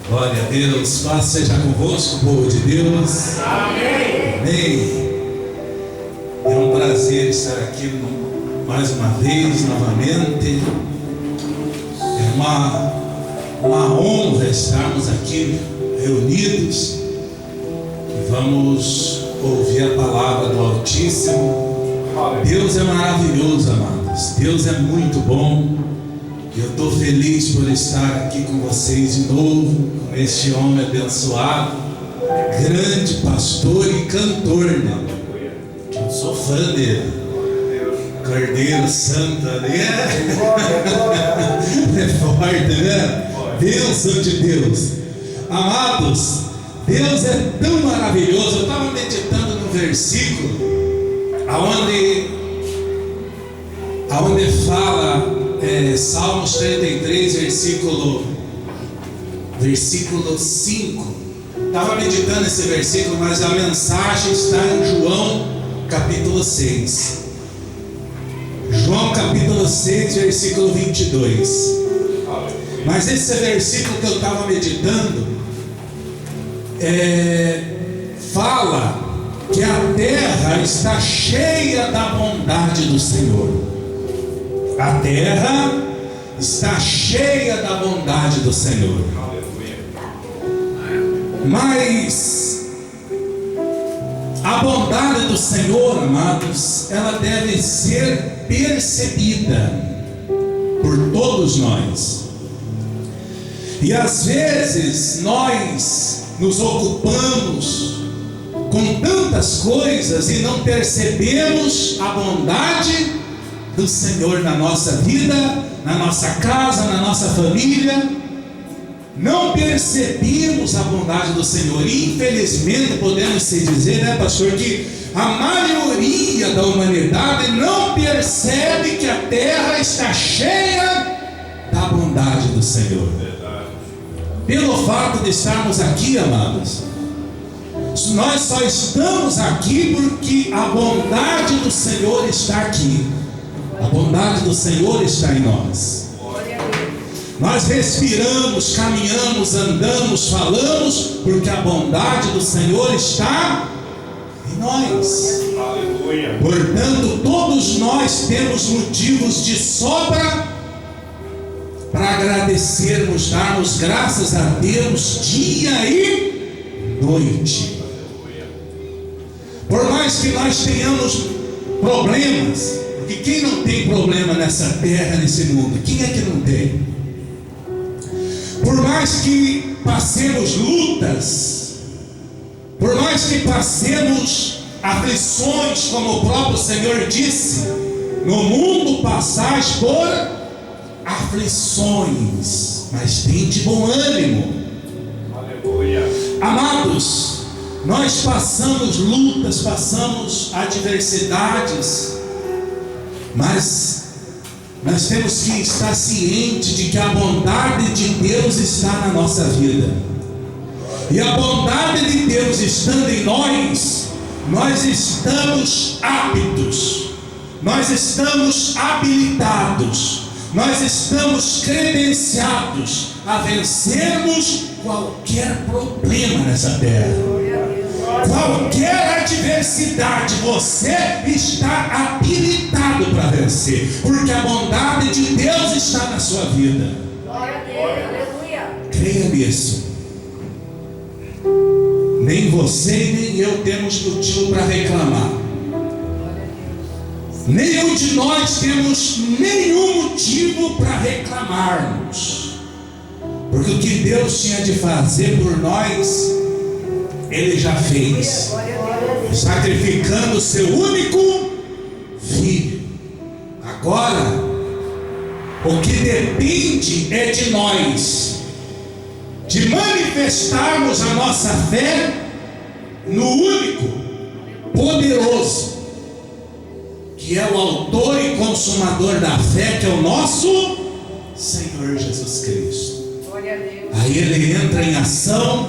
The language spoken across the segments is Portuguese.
Glória a Deus, paz seja convosco, povo de Deus. Amém. Amém. É um prazer estar aqui mais uma vez, novamente. É uma honra estarmos aqui reunidos e vamos ouvir a palavra do Altíssimo. Deus é maravilhoso, amados. Deus é muito bom. Eu estou feliz por estar aqui com vocês de novo, com este homem abençoado, grande pastor e cantor, né? Eu sou fã dele. Cordeiro Santo ali é forte, né? Bênção de Deus. Amados, Deus é tão maravilhoso. Eu estava meditando no versículo aonde fala Salmos 33, versículo 5. Estava meditando esse versículo, mas a mensagem está em João capítulo 6. João capítulo 6, versículo 22. Mas esse versículo que eu estava meditando fala que a terra está cheia da bondade do Senhor. A terra está cheia da bondade do Senhor. Mas a bondade do Senhor, amados, ela deve ser percebida por todos nós. E às vezes nós nos ocupamos com tantas coisas e não percebemos a bondade do Senhor na nossa vida, na nossa casa, na nossa família. Não percebemos a bondade do Senhor. E infelizmente podemos se dizer, né, pastor, que a maioria da humanidade não percebe que a terra está cheia da bondade do Senhor. Pelo fato de estarmos aqui, amados, nós só estamos aqui porque a bondade do Senhor está aqui. A bondade do Senhor está em nós. Nós respiramos, caminhamos, andamos, falamos, porque a bondade do Senhor está em nós. Aleluia. Portanto, todos nós temos motivos de sobra para agradecermos, darmos graças a Deus dia e noite. Por mais que nós tenhamos problemas, porque quem não tem problema nessa terra, nesse mundo? Quem é que não tem? Por mais que passemos lutas, por mais que passemos aflições, como o próprio Senhor disse, no mundo passais por aflições, mas tem de bom ânimo. Aleluia. Amados, nós passamos lutas, passamos adversidades, mas nós temos que estar cientes de que a bondade de Deus está na nossa vida. E a bondade de Deus estando em nós, nós estamos aptos, nós estamos habilitados, nós estamos credenciados a vencermos qualquer problema nessa terra. Qualquer adversidade você está habilitado para vencer, porque a bondade de Deus está na sua vida. Glória a Deus, aleluia. Creia nisso. Nem você nem eu temos motivo para reclamar. Nenhum de nós temos nenhum motivo para reclamarmos, porque o que Deus tinha de fazer por nós, Ele já fez, sacrificando o seu único filho. Agora, o que depende é de nós, de manifestarmos a nossa fé no único, poderoso, que é o autor e consumador da fé, que é o nosso Senhor Jesus Cristo. Aí Ele entra em ação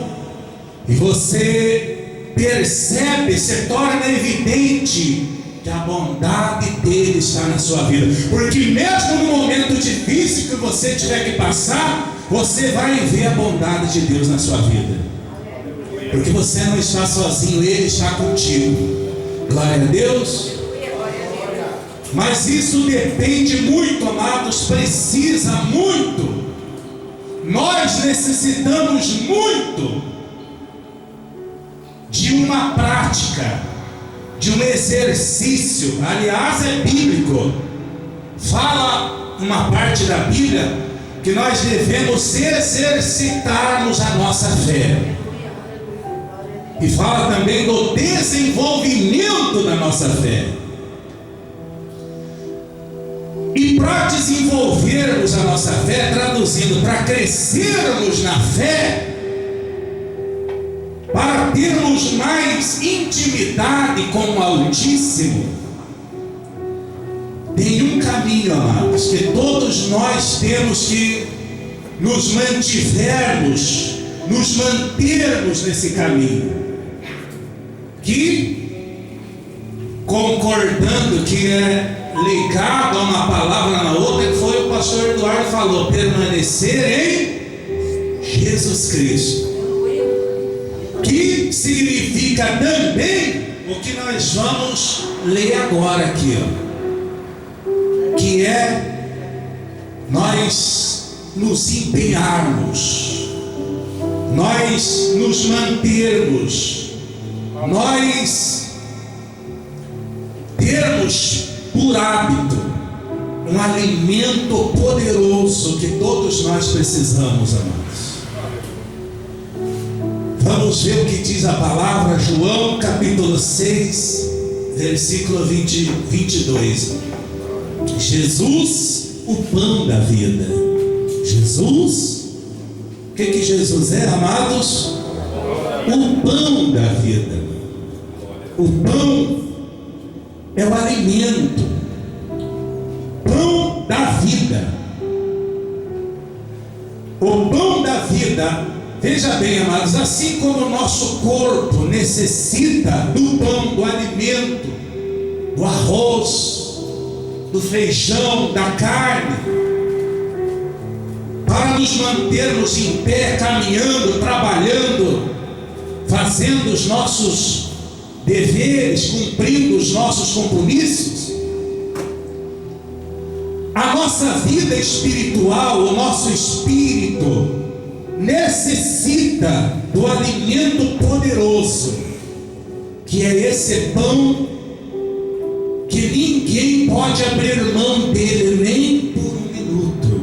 e você percebe, se torna evidente que a bondade dele está na sua vida. Porque mesmo no momento difícil que você tiver que passar, você vai ver a bondade de Deus na sua vida. Porque você não está sozinho, Ele está contigo. Glória a Deus. Mas isso depende muito, amados, precisa muito. Nós necessitamos muito de uma prática, de um exercício. Aliás, é bíblico. Fala uma parte da Bíblia que nós devemos exercitarmos a nossa fé. E fala também do desenvolvimento da nossa fé. E para desenvolvermos a nossa fé, traduzindo, para crescermos na fé, para termos mais intimidade com o Altíssimo, tem um caminho, amados, que todos nós temos que nos mantermos nesse caminho. Que, concordando que é ligado a uma palavra na outra, que foi o pastor Eduardo falou, permanecer em Jesus Cristo. Que significa também o que nós vamos ler agora aqui, ó, que é nós nos empenharmos, nós nos mantermos, nós termos por hábito um alimento poderoso que todos nós precisamos, amados. Vamos ver o que diz a palavra, João capítulo 6, versículo 22. Jesus, o pão da vida. Jesus, o que Jesus é, amados? O pão da vida. O pão é o alimento, pão da vida. O pão da vida, veja bem, amados, assim como o nosso corpo necessita do pão, do alimento, do arroz, do feijão, da carne, para nos mantermos em pé, caminhando, trabalhando, fazendo os nossos deveres, cumprindo os nossos compromissos, a nossa vida espiritual, o nosso espírito necessita do alimento poderoso, que é esse pão que ninguém pode abrir mão dele nem por um minuto.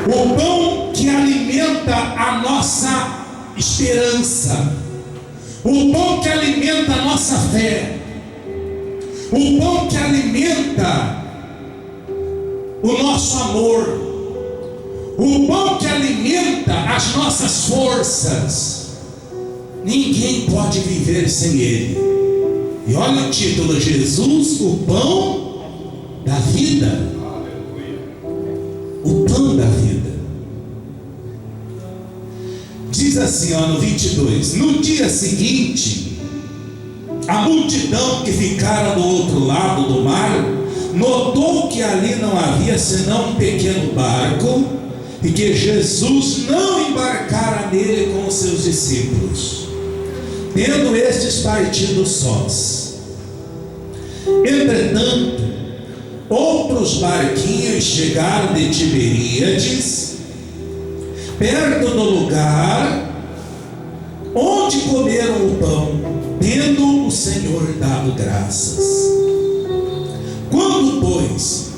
O pão que alimenta a nossa esperança, o pão que alimenta a nossa fé, o pão que alimenta o nosso amor, o pão que alimenta as nossas forças. Ninguém pode viver sem ele. E olha o título: Jesus, o pão da vida. O pão da vida. Diz assim, ó, no 22: no dia seguinte, a multidão que ficara do outro lado do mar notou que ali não havia senão um pequeno barco, e que Jesus não embarcara nele com os seus discípulos, tendo estes partido sós. Entretanto, outros barquinhos chegaram de Tiberíades, perto do lugar onde comeram o pão, tendo o Senhor dado graças. Quando, pois,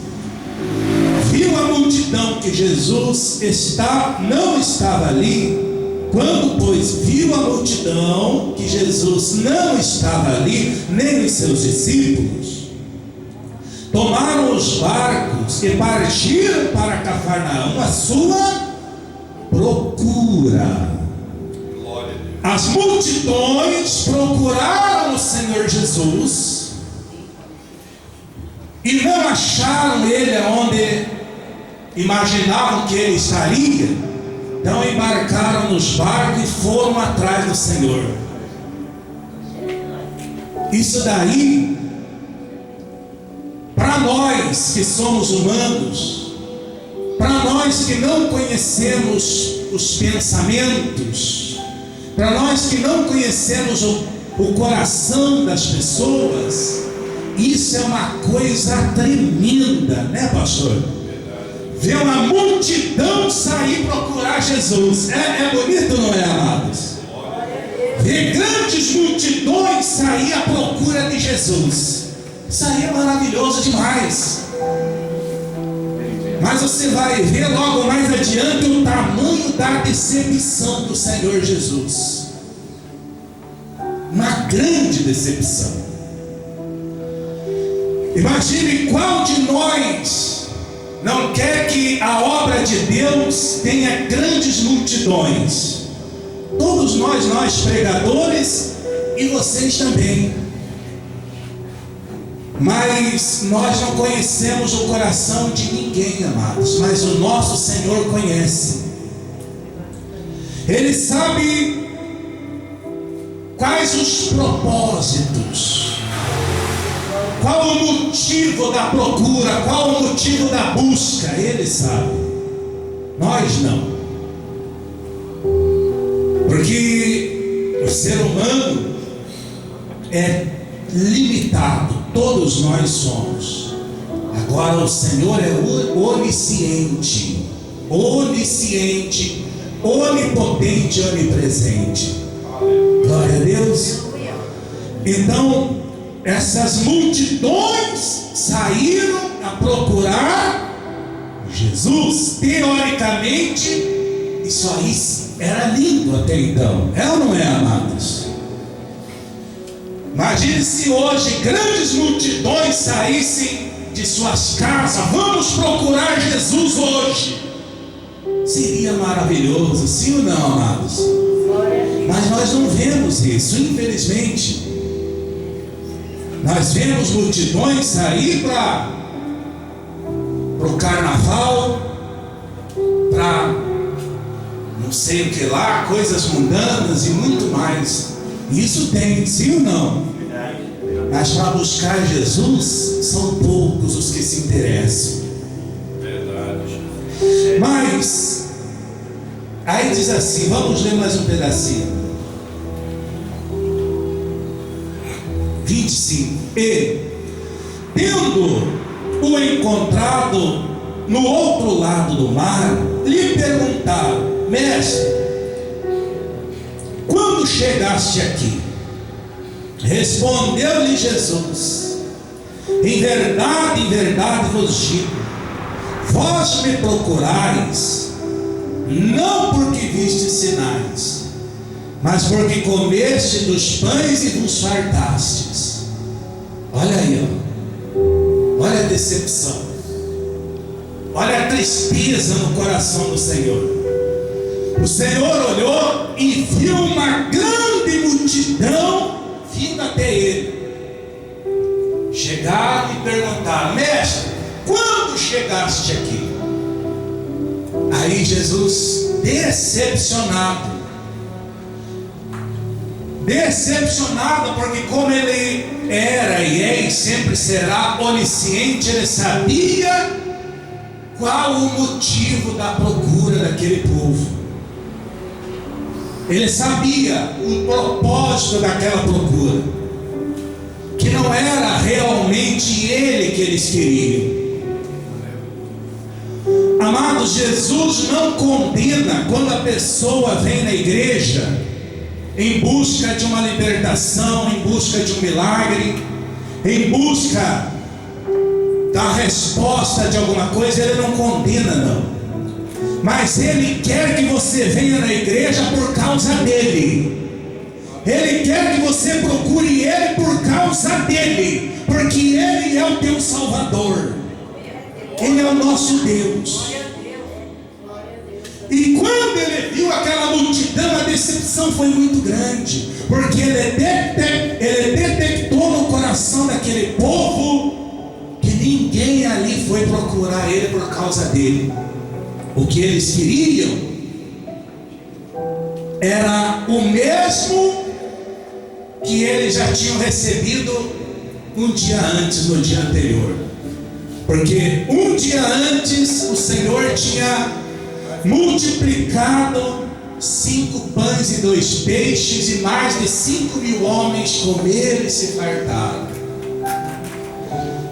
viu a multidão que Jesus não estava ali, nem os seus discípulos, tomaram os barcos e partiram para Cafarnaum à sua procura. As multidões procuraram o Senhor Jesus e não acharam ele onde imaginavam que ele estaria. Então embarcaram nos barcos e foram atrás do Senhor. Isso daí para nós que somos humanos, para nós que não conhecemos os pensamentos, para nós que não conhecemos o coração das pessoas, isso é uma coisa tremenda, né, pastor? Ver uma multidão sair procurar Jesus, é bonito, não é, amados? Ver grandes multidões sair à procura de Jesus, isso aí é maravilhoso demais. Mas você vai ver logo mais adiante o tamanho da decepção do Senhor Jesus. Uma grande decepção. Imagine qual de nós não quer que a obra de Deus tenha grandes multidões. Todos nós pregadores e vocês também. Mas nós não conhecemos o coração de ninguém, amados, mas o nosso Senhor conhece. Ele sabe quais os propósitos, qual o motivo da procura, qual o motivo da busca. Ele sabe, nós não. Porque o ser humano é limitado, todos nós somos. Agora o Senhor é onisciente, onipotente, onipresente. Glória a Deus. Então, essas multidões saíram a procurar Jesus. Teoricamente, isso aí era lindo até então. É ou não é, amados? Imagine se hoje grandes multidões saíssem de suas casas. Vamos procurar Jesus hoje. Seria maravilhoso, sim ou não, amados? Mas nós não vemos isso, infelizmente. Nós vemos multidões sair para o carnaval, para não sei o que lá, coisas mundanas e muito mais. Isso tem, sim ou não? Mas para buscar Jesus, são poucos os que se interessam. Verdade. Mas, aí diz assim, vamos ler mais um pedacinho. 25. E, tendo-o encontrado no outro lado do mar, lhe perguntaram: mestre, quando chegaste aqui? Respondeu-lhe Jesus: em verdade vos digo, vós me procurais, não porque vistes sinais, mas porque comeste dos pães e vos fartastes. Olha aí, ó. Olha a decepção, olha a tristeza no coração do Senhor. O Senhor olhou e viu uma grande multidão vindo até ele. Chegaram e perguntaram: mestre, quando chegaste aqui? Aí Jesus, decepcionado, porque como ele era e é e sempre será onisciente, ele sabia qual o motivo da procura daquele povo. Ele sabia o propósito daquela procura, que não era realmente ele que eles queriam. Amados, Jesus não condena quando a pessoa vem na igreja em busca de uma libertação, em busca de um milagre, em busca da resposta de alguma coisa. Ele não condena, não. Mas Ele quer que você venha na igreja por causa dEle. Ele quer que você procure Ele por causa dEle, porque Ele é o teu Salvador, Ele é o nosso Deus. E quando Ele viu aquela multidão, a decepção foi muito grande, porque Ele detectou no coração daquele povo que ninguém ali foi procurar Ele por causa dEle. O que eles queriam era o mesmo que eles já tinham recebido um dia antes, no dia anterior. Porque um dia antes o Senhor tinha multiplicado 5 pães e 2 peixes, e mais de 5.000 homens comeram e se fartaram.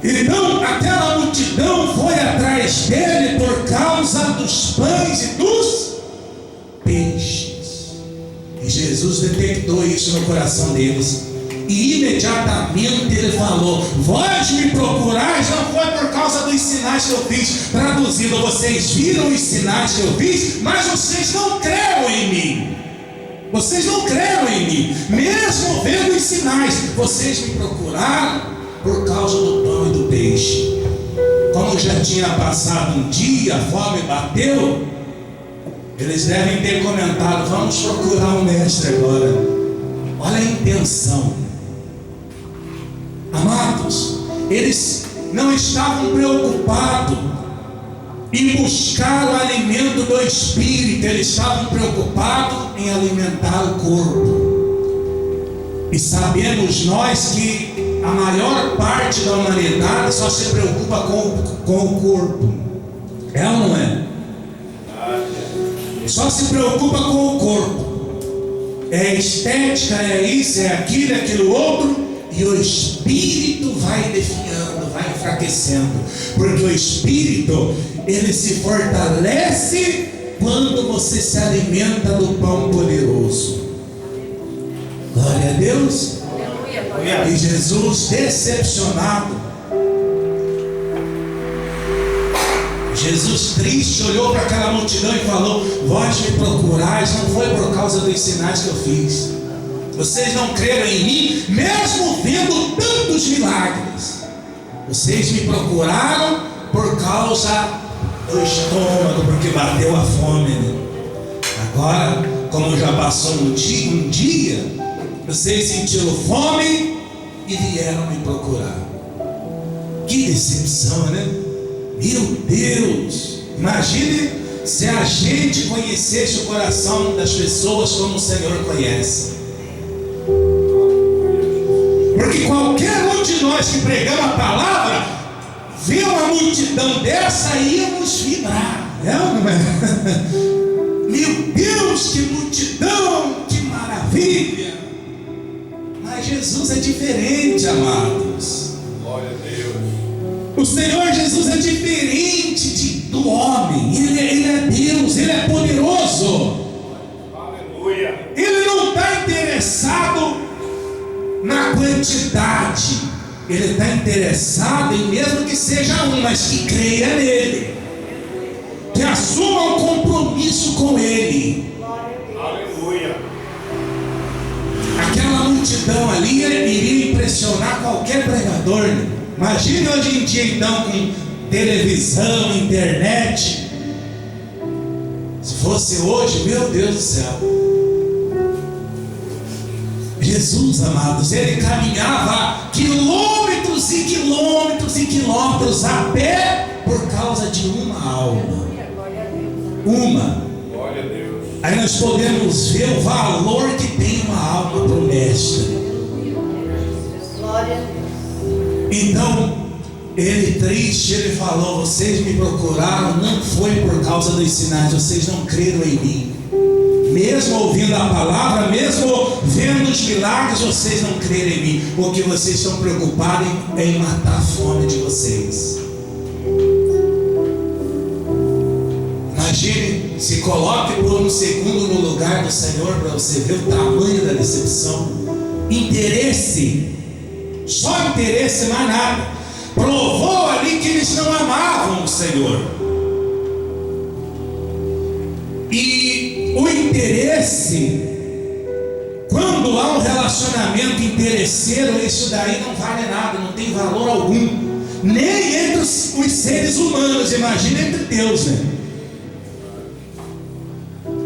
Então aquela multidão foi atrás dele por causa dos pães e dos peixes. E Jesus detectou isso no coração deles. E imediatamente ele falou: vós me procurais, não foi por causa dos sinais que eu fiz. Traduzindo, vocês viram os sinais que eu fiz, mas vocês não creram em mim. Vocês não creram em mim, mesmo vendo os sinais. Vocês me procuraram por causa do pão e do peixe. Como já tinha passado um dia, a fome bateu, eles devem ter comentado: vamos procurar o mestre agora. Olha a intenção. Amados, eles não estavam preocupados em buscar o alimento do Espírito, eles estavam preocupados em alimentar o corpo. E sabemos nós que a maior parte da humanidade só se preocupa com o corpo. É ou não é? Só se preocupa com o corpo. É estética, é isso, é aquilo, é aquilo outro. E o espírito vai definhando, vai enfraquecendo. Porque o espírito, ele se fortalece quando você se alimenta do pão poderoso. Glória a Deus. Aleluia. E Jesus, decepcionado, Jesus triste, olhou para aquela multidão e falou: vós me procurais, não foi por causa dos sinais que eu fiz. Vocês não creram em mim, mesmo vendo tantos milagres. Vocês me procuraram por causa do estômago, porque bateu a fome, né? Agora, como já passou um dia, vocês sentiram fome e vieram me procurar. Que decepção, né? Meu Deus! Imagine se a gente conhecesse o coração das pessoas como o Senhor conhece. Porque qualquer um de nós que pregamos a palavra, vê uma multidão dessa, íamos vibrar. É ou não é? Meu Deus, que multidão, que maravilha! Mas Jesus é diferente, amados. Glória a Deus. O Senhor Jesus é diferente do homem. Ele é Deus, Ele é poderoso. Aleluia. Ele não está interessado na quantidade. Ele está interessado em, mesmo que seja um, mas que creia nele, que assuma um compromisso com ele. Aleluia. Aquela multidão ali iria impressionar qualquer pregador, né? Imagine hoje em dia então, com televisão, internet. Se fosse hoje, meu Deus do céu. Jesus, amados, ele caminhava quilômetros e quilômetros e quilômetros a pé por causa de uma alma. Uma. Glória a Deus. Aí nós podemos ver o valor que tem uma alma para o mestre. Glória a Deus. Então, ele triste, ele falou: vocês me procuraram, não foi por causa dos sinais, vocês não creram em mim. Mesmo ouvindo a palavra, mesmo vendo os milagres, vocês não creram em mim. Porque vocês estão preocupados em matar a fome de vocês. Imagine, se coloque por um segundo no lugar do Senhor para você ver o tamanho da decepção. Interesse, só interesse, mais nada. Provou ali que eles não amavam o Senhor. E o interesse, quando há um relacionamento interesseiro, isso daí não vale nada, não tem valor algum, nem entre os seres humanos, imagina entre Deus, né?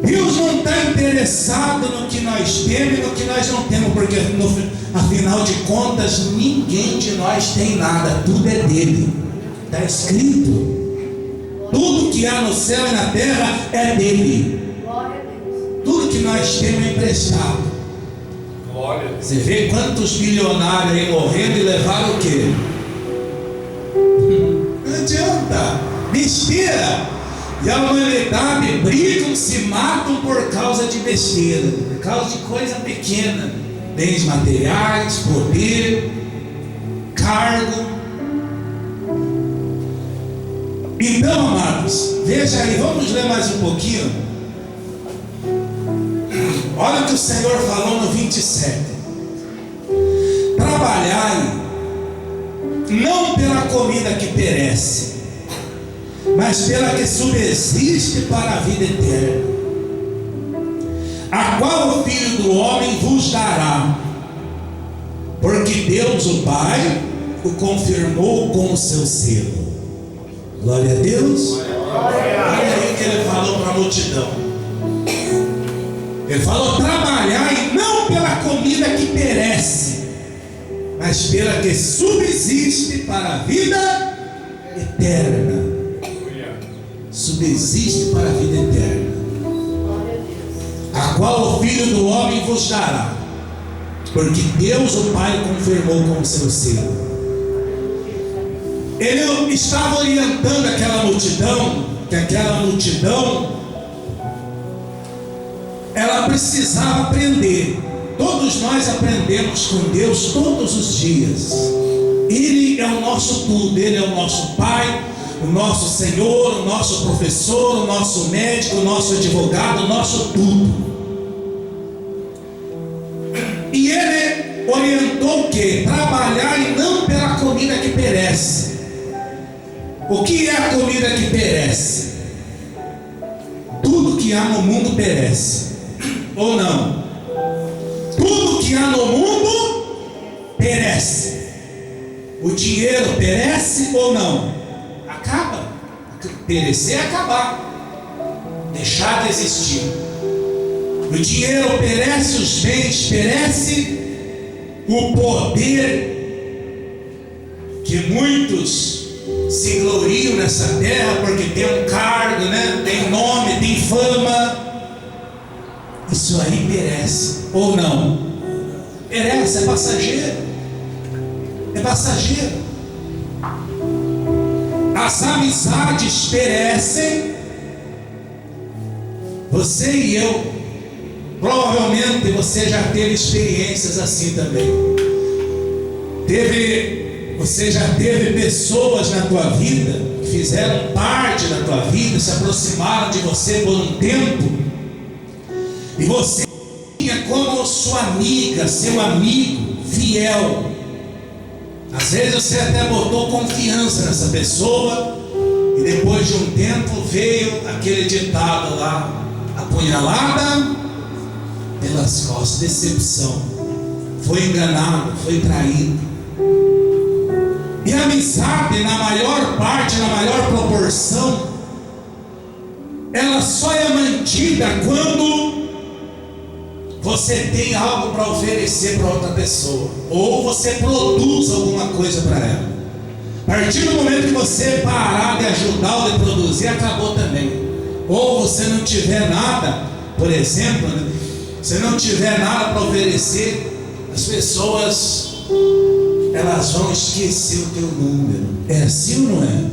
Deus não está interessado no que nós temos e no que nós não temos, porque afinal de contas ninguém de nós tem nada, tudo é dele. Está escrito: tudo que há no céu e na terra é dele. Tudo que nós temos é emprestado. Glória a Deus. Você vê quantos bilionários aí morrendo e levaram o quê? adianta. Besteira. E a humanidade brigam, se matam por causa de besteira, por causa de coisa pequena, bens materiais, poder, cargo. Então, amados, veja aí, vamos ler mais um pouquinho. Olha o que o Senhor falou no 27. Trabalhai não pela comida que perece, mas pela que subsiste para a vida eterna, a qual o Filho do Homem vos dará, porque Deus o Pai o confirmou com o seu selo. Glória a Deus. Olha aí que ele falou para a multidão. Ele falou: trabalhai não pela comida que perece, mas pela que subsiste para a vida eterna. Subsiste para a vida eterna, a qual o Filho do Homem vos dará, porque Deus o Pai confirmou com o seu selo. Ele estava orientando aquela multidão, que aquela multidão ela precisava aprender. Todos nós aprendemos com Deus todos os dias. Ele é o nosso tudo, Ele é o nosso Pai, o nosso Senhor, o nosso professor, o nosso médico, o nosso advogado, o nosso tudo. E Ele orientou o quê? Trabalhar e não pela comida que perece. O que é a comida que perece? Tudo que há no mundo perece, ou não? Tudo que há no mundo perece. O dinheiro perece ou não? Acaba. Perecer é acabar, deixar de existir. O dinheiro perece, os bens perecem, o poder que muitos se gloriam nessa terra porque tem um cargo, né? Tem nome, tem fama. Isso aí perece ou não? Perece, é passageiro. É passageiro. As amizades perecem. Você e eu, provavelmente você já teve experiências assim também. Você já teve pessoas na tua vida que fizeram parte da tua vida, se aproximaram de você por um tempo, e você tinha como sua amiga, seu amigo fiel. Às vezes você até botou confiança nessa pessoa, e depois de um tempo veio aquele ditado lá: apunhalada pelas costas, decepção, foi enganado, foi traído. E a amizade, na maior parte, na maior proporção, ela só é mantida quando você tem algo para oferecer para outra pessoa, ou você produz alguma coisa para ela. A partir do momento que você parar de ajudar ou de produzir, acabou também. Ou você não tiver nada, por exemplo, né? Você não tiver nada para oferecer, as pessoas elas vão esquecer o teu número. É assim ou não é?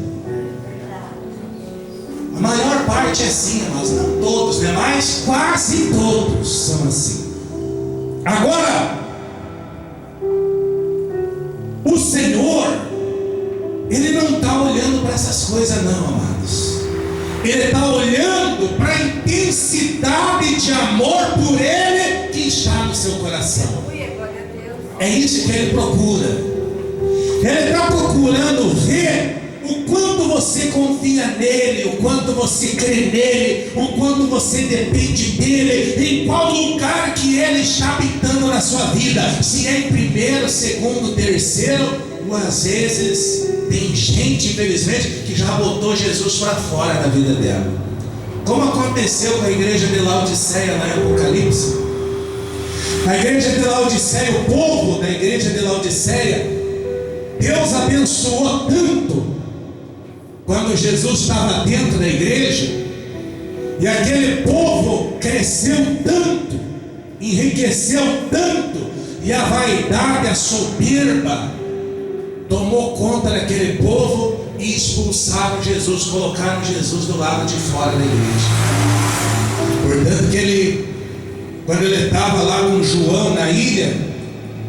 A maior parte é assim, mas não todos, né? Mas quase todos são assim. Agora, o Senhor, Ele não está olhando para essas coisas não, amados. Ele está olhando para a intensidade de amor por Ele que está no seu coração. É isso que Ele procura. Ele está procurando ver o quanto você confia nele, o quanto você crê nele, o quanto você depende dele, em qual lugar que Ele está habitando na sua vida. Se é em primeiro, segundo, terceiro, ou às vezes tem gente, infelizmente, que já botou Jesus para fora da vida dela, como aconteceu com a igreja de Laodiceia lá em Apocalipse. A igreja de Laodiceia, o povo da igreja de Laodiceia, Deus abençoou tanto quando Jesus estava dentro da igreja, e aquele povo cresceu tanto, enriqueceu tanto, e a vaidade, a soberba tomou conta daquele povo, e expulsaram Jesus, colocaram Jesus do lado de fora da igreja. Portanto, quando ele estava lá com João na ilha,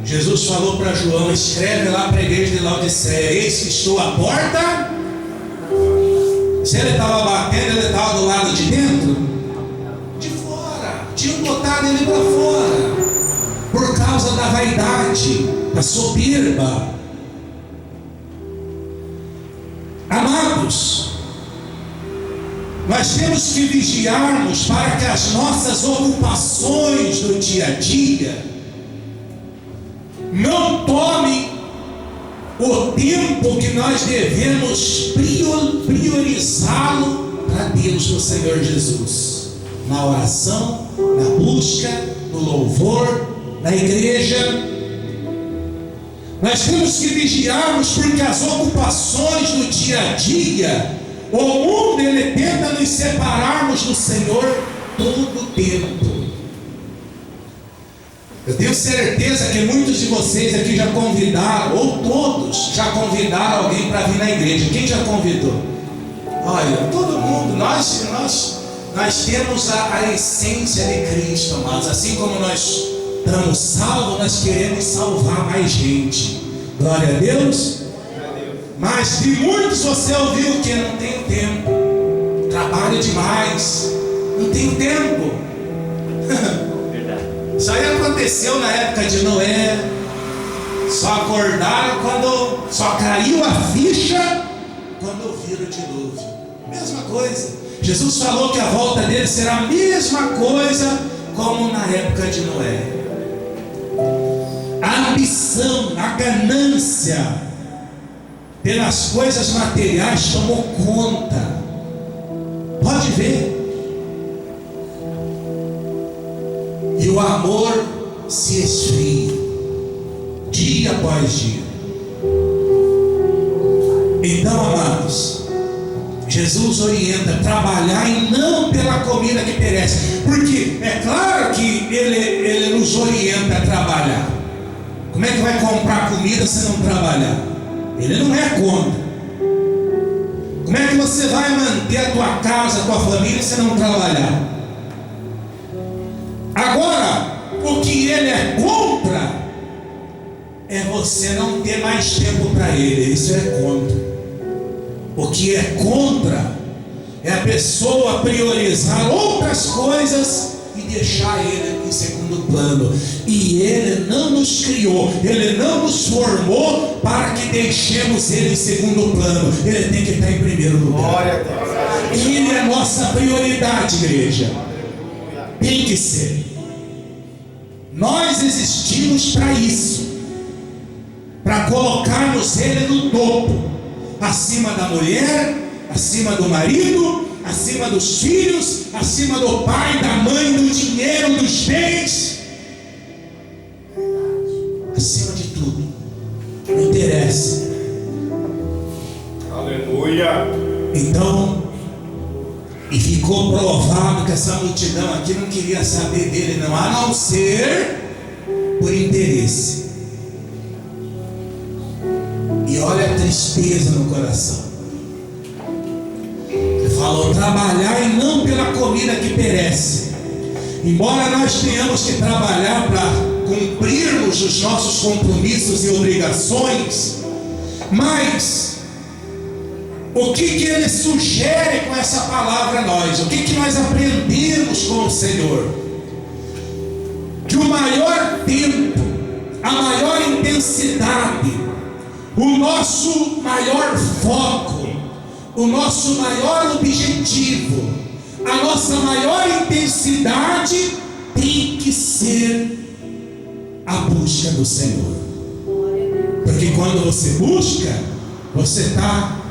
Jesus falou para João: escreve lá para a igreja de Laodiceia: eis que estou à porta. Se ele estava batendo, ele estava do lado de dentro? De fora. Tinham botado ele para fora por causa da vaidade, da soberba. Amados, nós temos que vigiarmos para que as nossas ocupações do dia a dia não tomem o tempo que nós devemos priorizá-lo para Deus, no Senhor Jesus, na oração, na busca, no louvor, na igreja. Nós temos que vigiarmos, porque as ocupações do dia a dia, o mundo ele tenta nos separarmos do Senhor todo o tempo. Eu tenho certeza que muitos de vocês aqui já convidaram, ou todos já convidaram alguém para vir na igreja. Quem já convidou? Olha, todo mundo, nós temos a essência de Cristo, amados. Assim como nós estamos salvos, nós queremos salvar mais gente. Glória a Deus. Mas de muitos você ouviu que não tem tempo, trabalho demais, não tem tempo. Isso aí aconteceu na época de Noé. Só acordaram quando só caiu a ficha quando ouviram o dilúvio. Mesma coisa. Jesus falou que a volta dele será a mesma coisa como na época de Noé. A ambição, a ganância pelas coisas materiais tomou conta. Pode ver. E o amor se esfria dia após dia. Então, amados, Jesus orienta a trabalhar e não pela comida que perece. Porque é claro que ele nos orienta a trabalhar. Como é que vai comprar comida se não trabalhar? Ele não é contra. Como é que você vai manter a tua casa, a tua família se não trabalhar? Agora, o que ele é contra é você não ter mais tempo para ele. Isso é contra. O que é contra é a pessoa priorizar outras coisas e deixar ele em segundo plano. E ele não nos criou, ele não nos formou para que deixemos ele em segundo plano. Ele tem que estar em primeiro lugar. Ele é a nossa prioridade, igreja. Tem que ser. Nós existimos para isso, para colocarmos ele no topo, acima da mulher, acima do marido, acima dos filhos, acima do pai, da mãe, do dinheiro, dos bens, acima de tudo. Não interessa. Aleluia. Então, e ficou provado que essa multidão aqui não queria saber dele, não, a não ser por interesse. E olha a tristeza no coração. Ele falou: trabalhar e não pela comida que perece. Embora nós tenhamos que trabalhar para cumprirmos os nossos compromissos e obrigações, mas o que ele sugere com essa palavra a nós? O que nós aprendemos com o Senhor? Que o maior tempo, a maior intensidade, o nosso maior foco, o nosso maior objetivo, a nossa maior intensidade tem que ser a busca do Senhor. Porque quando você busca, você está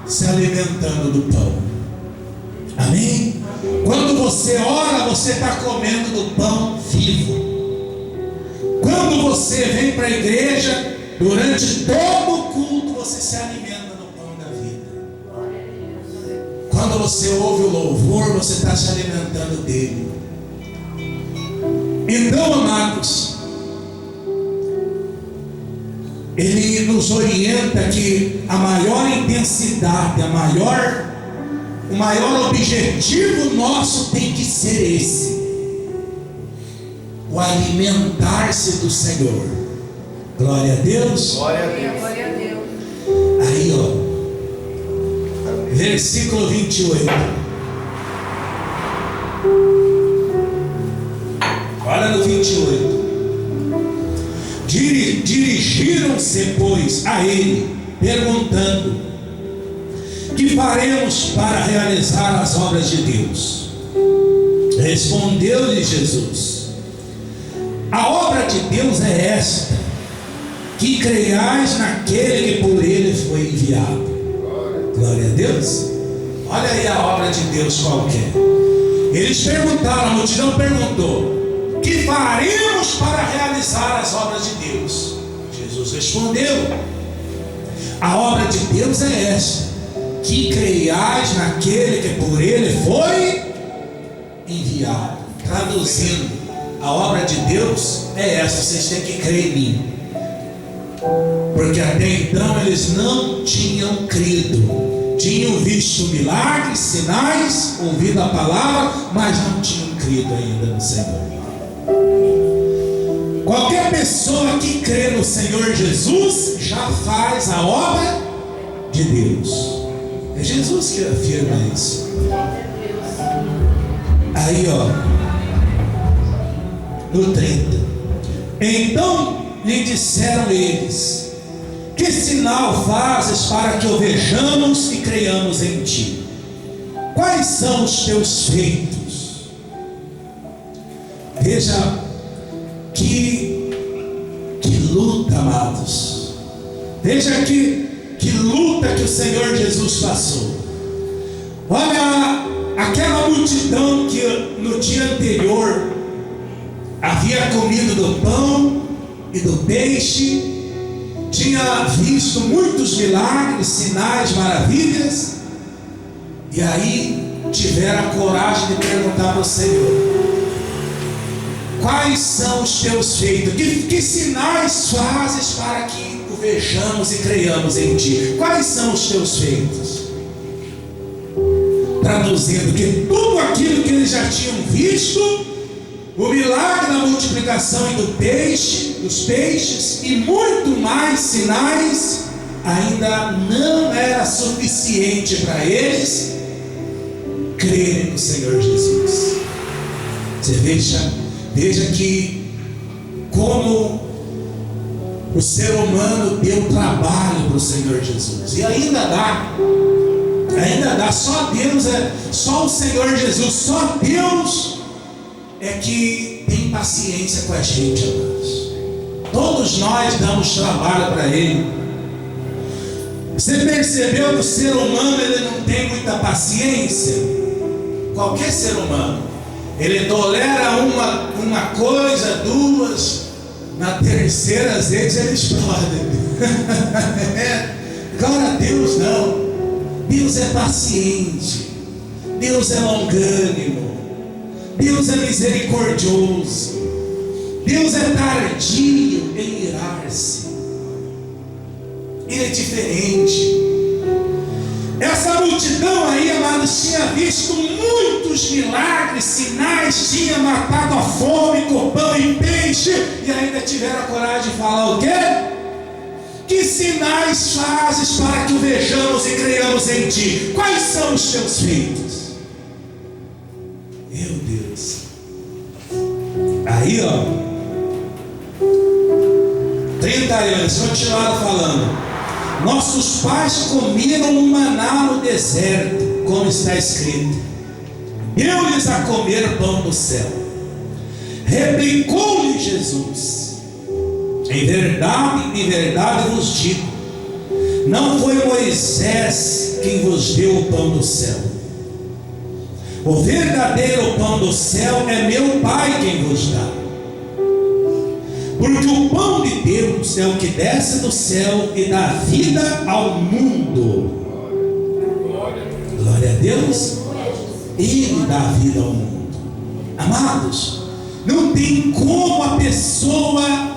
se alimentando do pão. Amém? Quando você ora, você está comendo do pão vivo. Quando você vem para a igreja, durante todo o culto, você se alimenta do pão da vida. Quando você ouve o louvor, você está se alimentando dele. Então, amados, ele nos orienta que a maior intensidade, o maior objetivo nosso tem que ser esse: o alimentar-se do Senhor. Glória a Deus. Glória a Deus. Glória a Deus. Aí, ó, versículo 28. Olha no 28. Dirigiram-se, pois, a ele, perguntando: que faremos para realizar as obras de Deus? Respondeu-lhe Jesus: a obra de Deus é esta, que creiais naquele que por ele foi enviado. Glória a Deus. Olha aí a obra de Deus qualquer. Eles perguntaram, a multidão perguntou: que faremos para realizar as obras de Deus? Jesus respondeu: a obra de Deus é esta, que creiais naquele que por ele foi enviado. Traduzindo, a obra de Deus é esta: vocês têm que crer em mim. Porque até então eles não tinham crido. Tinham visto milagres, sinais, ouvido a palavra, mas não tinham crido ainda no Senhor. Qualquer pessoa que crê no Senhor Jesus já faz a obra de Deus. É Jesus que afirma isso. Aí, ó, no 30. Então lhe disseram eles: que sinal fazes para que o vejamos e creiamos em ti? Quais são os teus feitos? Veja que luta, amados. Veja que luta que o Senhor Jesus passou. Olha aquela multidão que no dia anterior havia comido do pão e do peixe, tinha visto muitos milagres, sinais, maravilhas, e aí tiveram a coragem de perguntar ao Senhor: quais são os teus feitos? Que sinais fazes para que o vejamos e creiamos em ti? Quais são os teus feitos? Traduzindo, que tudo aquilo que eles já tinham visto, o milagre da multiplicação e dos peixes e muito mais sinais, ainda não era suficiente para eles crerem no Senhor Jesus. Você veja que como o ser humano deu trabalho para o Senhor Jesus, e ainda dá, só Deus só o Senhor Jesus, só Deus é que tem paciência com a gente, amados. Todos nós damos trabalho para Ele. Você percebeu que o ser humano ele não tem muita paciência? Qualquer ser humano, ele tolera uma coisa, duas, na terceira às vezes ele explode. Glória a Deus, não. Deus é paciente, Deus é longânimo, Deus é misericordioso, Deus é tardio em irar-se. Ele é diferente. Essa multidão aí, amados, tinha visto muitos milagres, sinais, tinha matado a fome com pão e peixe, e ainda tiveram a coragem de falar o quê? Que sinais fazes para que o vejamos e creiamos em ti? Quais são os teus feitos? Meu Deus. Aí, ó, 30 anos, continuaram falando: nossos pais comeram um maná no deserto, como está escrito: deu-lhes a comer pão do céu. Replicou-lhe Jesus: em verdade vos digo, não foi Moisés quem vos deu o pão do céu. O verdadeiro pão do céu é meu Pai quem vos dá. Porque o pão de Deus é o que desce do céu e dá vida ao mundo. Glória a Deus. Ele dá vida ao mundo. Amados, não tem como a pessoa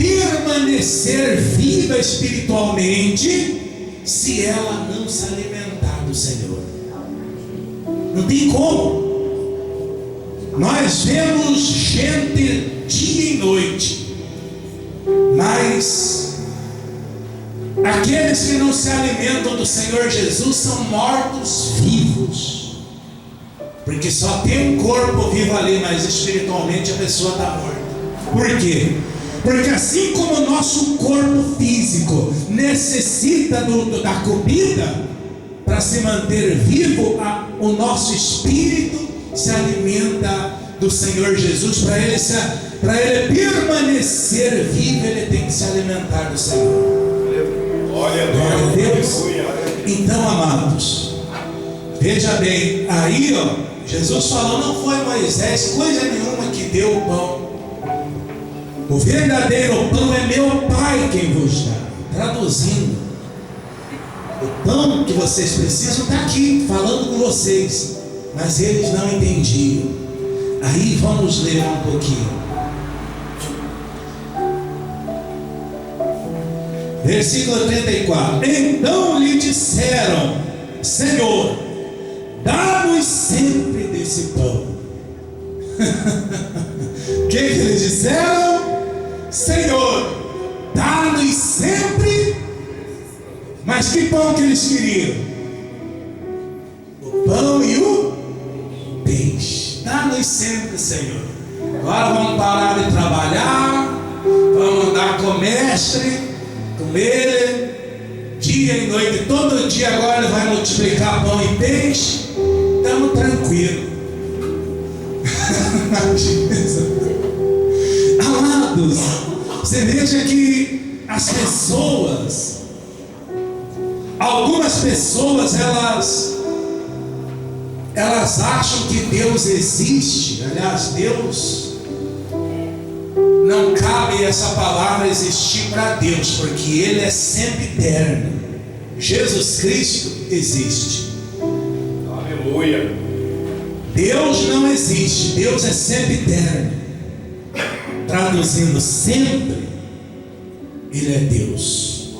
permanecer viva espiritualmente se ela não se alimentar do Senhor. Não tem como. Nós vemos gente dia e noite, mas aqueles que não se alimentam do Senhor Jesus são mortos vivos, porque só tem um corpo vivo ali, mas espiritualmente a pessoa está morta. Por quê? Porque assim como o nosso corpo físico necessita da comida para se manter vivo, o nosso espírito se alimenta do Senhor Jesus. Para ele permanecer vivo, ele tem que se alimentar do Senhor. Glória Glória a Deus. Aleluia. Então, amados, veja bem, aí Jesus falou, não foi Moisés coisa nenhuma que deu o pão. O verdadeiro pão é meu Pai quem vos dá. Traduzindo, o pão que vocês precisam está aqui, falando com vocês, mas eles não entendiam. Aí vamos ler um pouquinho. Versículo 34. Então lhe disseram, Senhor, dá-nos sempre desse pão. O que eles disseram? Senhor, dá-nos sempre. Mas que pão que eles queriam? O pão e o peixe. Dá-nos sempre, Senhor. Agora vamos parar de trabalhar, vamos andar com o mestre, com ele, dia e noite, todo dia. Agora ele vai multiplicar pão e peixe. Estamos tranquilos. Amados, você veja que as pessoas, algumas pessoas, elas acham que Deus existe. Aliás, Deus, não cabe essa palavra existir para Deus, porque Ele é sempre eterno. Jesus Cristo existe. Aleluia. Deus não existe, Deus é sempre eterno. Traduzindo, sempre Ele é Deus.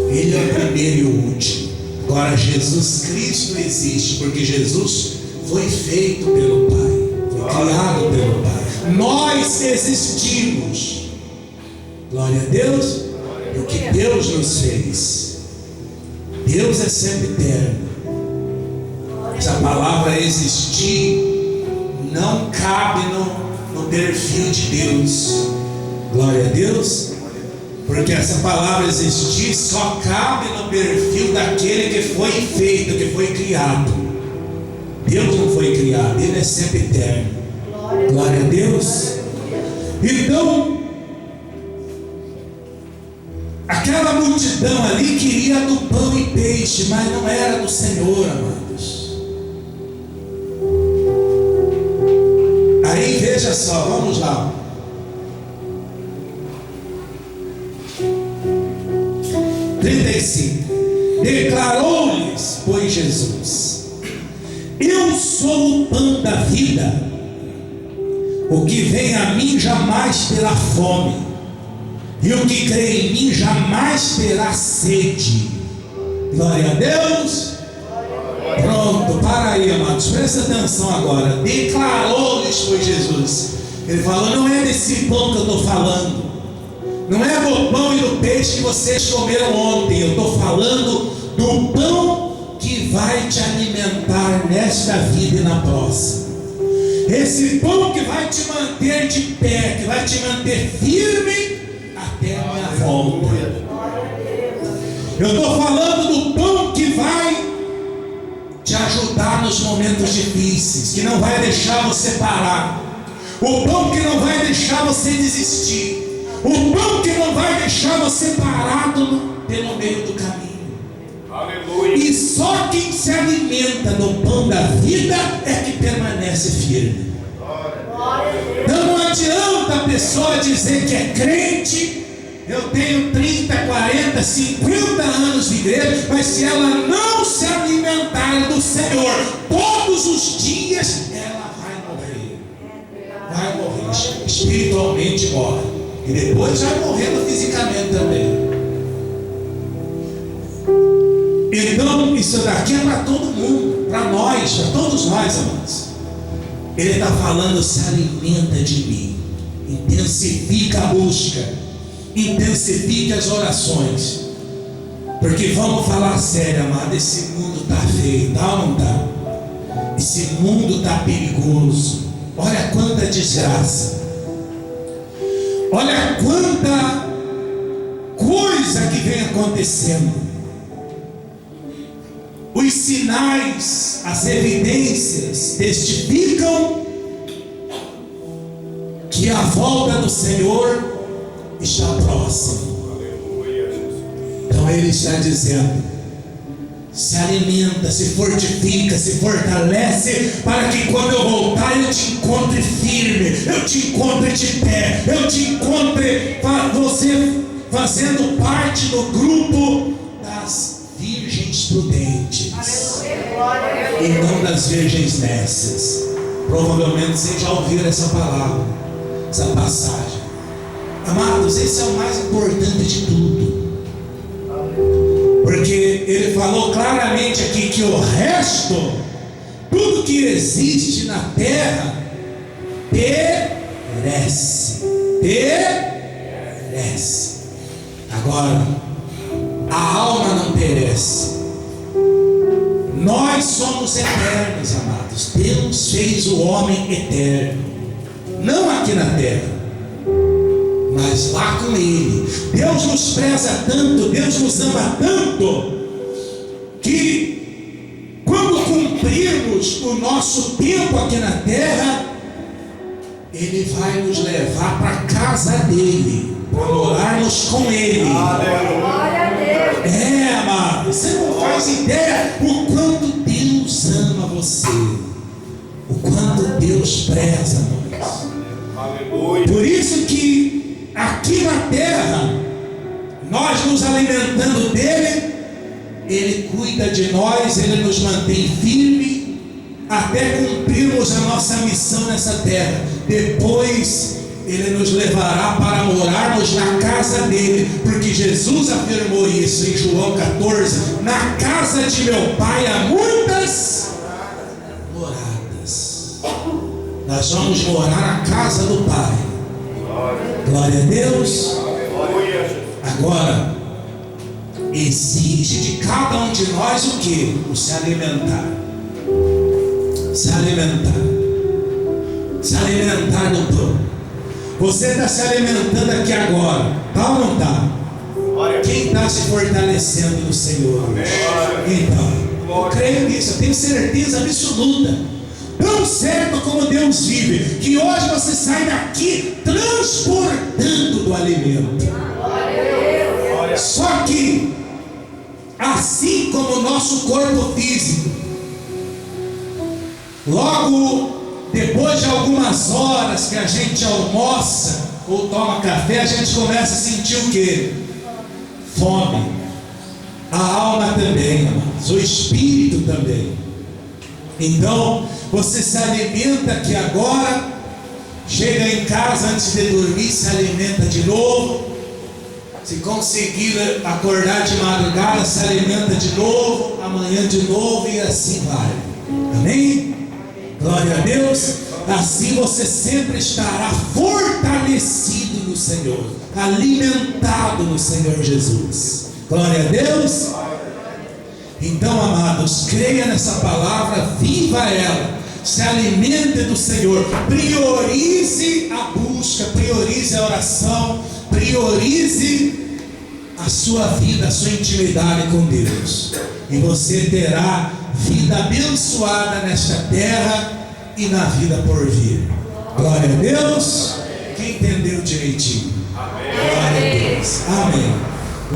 Ele é o primeiro e o último. Agora Jesus Cristo existe, porque Jesus foi feito pelo Pai, foi criado pelo Pai. Nós existimos. Glória a Deus. Porque Deus nos fez. Deus é sempre eterno. Essa palavra existir não cabe no perfil de Deus. Glória a Deus. Porque essa palavra existir só cabe no perfil daquele que foi feito, que foi criado. Deus não foi criado, Ele é sempre eterno. Glória a Deus. Então, aquela multidão ali queria do pão e peixe, mas não era do Senhor, amados. Aí veja só, vamos lá. Declarou-lhes, pois, Jesus: eu sou o pão da vida. O que vem a mim jamais terá fome, e o que crê em mim jamais terá sede. Glória a Deus. Pronto, para aí, amados, presta atenção agora. Declarou-lhes, pois, Jesus. Ele falou, não é desse pão que eu estou falando, não é do pão e do peixe que vocês comeram ontem. Eu estou falando do pão que vai te alimentar nesta vida e na próxima. Esse pão que vai te manter de pé, que vai te manter firme até a minha volta. Eu estou falando do pão que vai te ajudar nos momentos difíceis, que não vai deixar você parar. O pão que não vai deixar você desistir. O pão que não vai deixar você parado pelo meio do caminho. Aleluia. E só quem se alimenta do pão da vida é que permanece firme. Então não adianta a pessoa dizer que é crente, eu tenho 30, 40, 50 anos de igreja, mas se ela não se alimentar do Senhor todos os dias, ela vai morrer. Vai morrer, espiritualmente morre. E depois vai morrendo fisicamente também. Então, isso daqui é para todo mundo, para nós, para todos nós, amados. Ele está falando: se alimenta de mim, intensifica a busca, intensifique as orações. Porque vamos falar sério, amado, esse mundo está feio, tá ou não está? Esse mundo está perigoso. Olha quanta desgraça, olha quanta coisa que vem acontecendo. Os sinais, as evidências testificam que a volta do Senhor está próxima. Então Ele está dizendo: se alimenta, se fortifica, se fortalece, para que quando eu voltar eu te encontre firme, eu te encontre de pé, eu te encontre você fazendo parte do grupo das virgens prudentes e não das virgens nécias. Provavelmente vocês já ouviram essa palavra, essa passagem. Amados, esse é o mais importante de tudo, porque ele falou claramente aqui que o resto, tudo que existe na terra, perece. Agora, a alma não perece. Nós somos eternos, amados. Deus fez o homem eterno, não aqui na terra, mas lá com Ele. Deus nos preza tanto, Deus nos ama tanto, que quando cumprirmos o nosso tempo aqui na terra, Ele vai nos levar para a casa dEle, para morarmos com Ele. Glória a Deus. Amado, você não faz ideia o quanto Deus ama você, o quanto Deus preza nós. Aleluia. Por isso que aqui na terra, nós nos alimentando dEle, Ele cuida de nós, Ele nos mantém firme até cumprirmos a nossa missão nessa terra. Depois Ele nos levará para morarmos na casa dEle, porque Jesus afirmou isso em João 14: na casa de meu Pai há muitas moradas. Nós vamos morar na casa do Pai. Glória a Deus. Agora, exige de cada um de nós o que? O se alimentar. Se alimentar. Se alimentar do pão. Você está se alimentando aqui agora, tá ou não está? Quem está se fortalecendo no Senhor? Então, eu creio nisso, eu tenho certeza absoluta. Tão certo como Deus vive, que hoje você sai daqui transportando do alimento. Só que, assim como o nosso corpo físico, logo depois de algumas horas que a gente almoça ou toma café, a gente começa a sentir o quê? Fome. A alma também, amados, o espírito também. Então, você se alimenta aqui agora, chega em casa antes de dormir, se alimenta de novo. Se conseguir acordar de madrugada, se alimenta de novo, amanhã de novo, e assim vai. Amém? Glória a Deus. Assim você sempre estará fortalecido no Senhor, alimentado no Senhor Jesus. Glória a Deus. Então, amados, creia nessa palavra, viva ela, se alimente do Senhor, priorize a busca, priorize a oração, priorize a sua vida, a sua intimidade com Deus, e você terá vida abençoada nesta terra e na vida por vir. Glória a Deus.